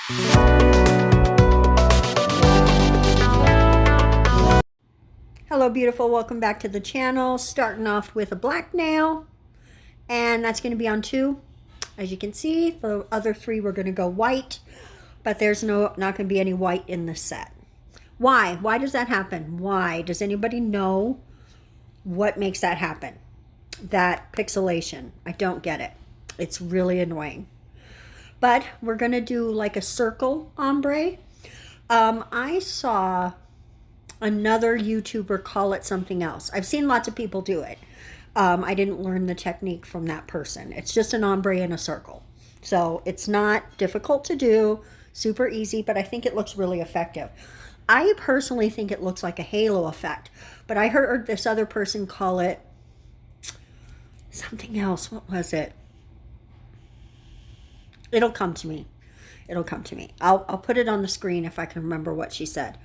Hello beautiful, welcome back to the channel. Starting off with a black nail, and that's going to be on 2. As you can see, the other 3 we're going to go white, but there's not going to be any white in the set. Why does that happen? Why does anybody know what makes that happen? That pixelation, I don't get it. It's really annoying. But we're going to do like a circle ombre. I saw another YouTuber call it something else. I've seen lots of people do it. I didn't learn the technique from that person. It's just an ombre in a circle. So it's not difficult to do, super easy, but I think it looks really effective. I personally think it looks like a halo effect, but I heard this other person call it something else. What was it? It'll come to me. It'll come to me. I'll put it on the screen if I can remember what she said.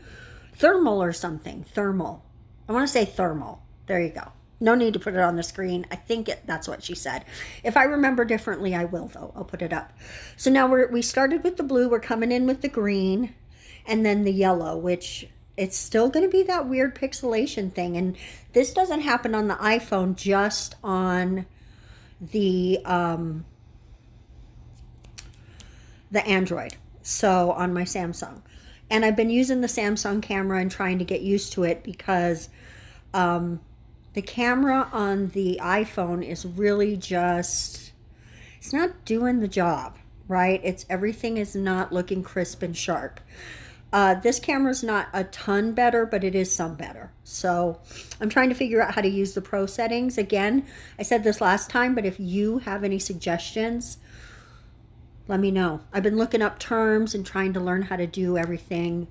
Thermal or something. Thermal. I want to say thermal. There you go. No need to put it on the screen. I think that's what she said. If I remember differently, I will, though. I'll put it up. So now we started with the blue. We're coming in with the green and then the yellow, which it's still going to be that weird pixelation thing. And this doesn't happen on the iPhone, just on the Android. So on my Samsung. And I've been using the Samsung camera and trying to get used to it because the camera on the iPhone is really just, it's not doing the job, right? Everything is not looking crisp and sharp. This camera's not a ton better, but it is some better. So I'm trying to figure out how to use the pro settings. Again, I said this last time, but if you have any suggestions, let me know. I've been looking up terms and trying to learn how to do everything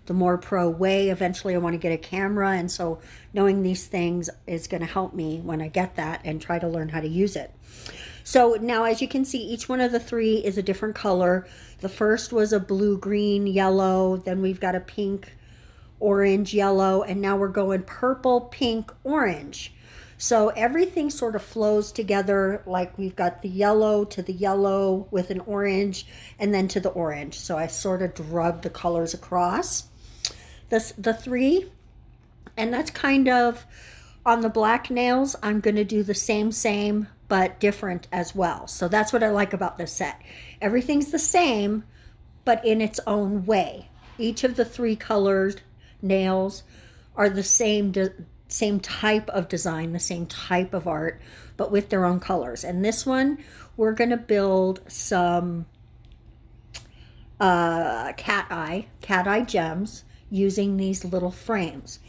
the more pro way. Eventually I want to get a camera, and so knowing these things is going to help me when I get that and try to learn how to use it. So now, as you can see, each one of the 3 is a different color. The first was a blue, green, yellow. Then we've got a pink, orange, yellow, and now we're going purple, pink, orange. So everything sort of flows together, like we've got the yellow to the yellow with an orange and then to the orange. So I sort of drug the colors across the 3. And that's kind of on the black nails. I'm going to do the same, but different as well. So that's what I like about this set. Everything's the same, but in its own way. Each of the 3 colored nails are the same type of design, the same type of art, but with their own colors. And this one, we're going to build some cat eye gems using these little frames.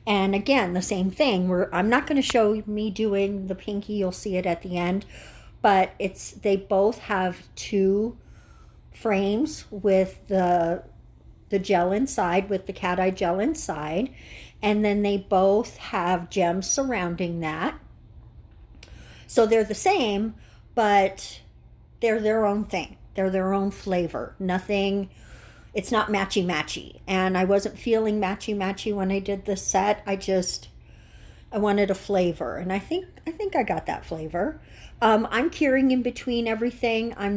And again, the same thing. I'm not going to show me doing the pinky. You'll see it at the end, but they both have 2 frames with the gel inside, with the cat eye gel inside. And then they both have gems surrounding that. So they're the same, but they're their own thing. They're their own flavor. Nothing, it's not matchy-matchy. And I wasn't feeling matchy-matchy when I did this set. I wanted a flavor. And I think I got that flavor. I'm curing in between everything. I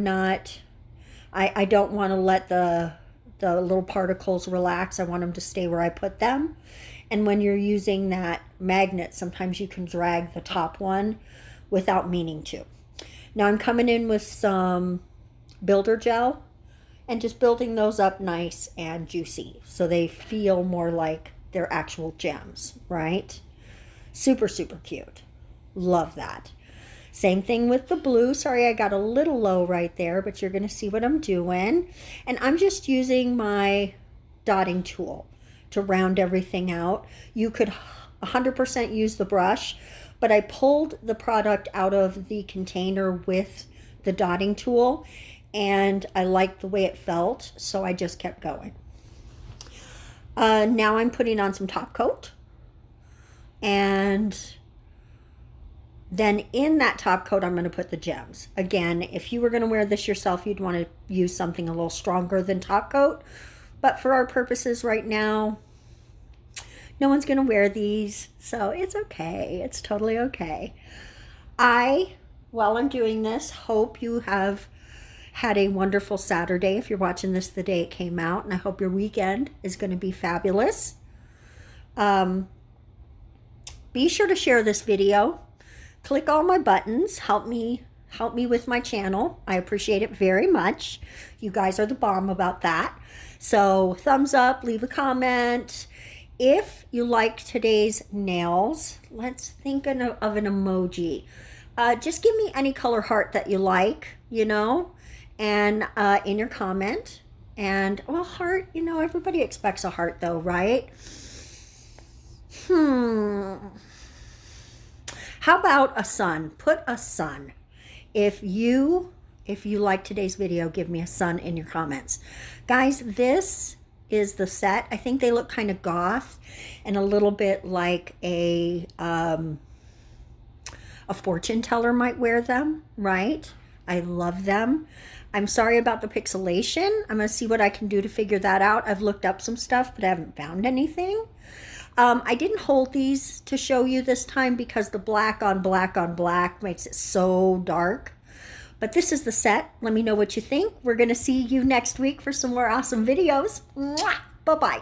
don't want to let the little particles relax. I want them to stay where I put them. And when you're using that magnet, sometimes you can drag the top one without meaning to. Now I'm coming in with some builder gel and just building those up nice and juicy so they feel more like they're actual gems, right? Super, super cute. Love that. Same thing with the blue. Sorry, I got a little low right there, but you're going to see what I'm doing. And I'm just using my dotting tool to round everything out. You could 100% use the brush, but I pulled the product out of the container with the dotting tool, and I liked the way it felt, so I just kept going. Now I'm putting on some top coat, and then in that top coat I'm going to put the gems. Again, if you were going to wear this yourself, you'd want to use something a little stronger than top coat. But for our purposes right now, no one's going to wear these, so it's okay. It's totally okay. While I'm doing this, hope you have had a wonderful Saturday if you're watching this the day it came out, and I hope your weekend is going to be fabulous. Be sure to share this video. Click all my buttons. Help me with my channel. I appreciate it very much. You guys are the bomb about that. So thumbs up, leave a comment. If you like today's nails, let's think of an emoji. Just give me any color heart that you like, you know, and in your comment. And, well, heart, you know, everybody expects a heart though, right? How about a sun? Put a sun. If you like today's video, give me a sun in your comments. Guys, this is the set. I think they look kind of goth and a little bit like a fortune teller might wear them, right? I love them. I'm sorry about the pixelation. I'm going to see what I can do to figure that out. I've looked up some stuff, but I haven't found anything. I didn't hold these to show you this time because the black on black on black makes it so dark. But this is the set. Let me know what you think. We're going to see you next week for some more awesome videos. Bye-bye.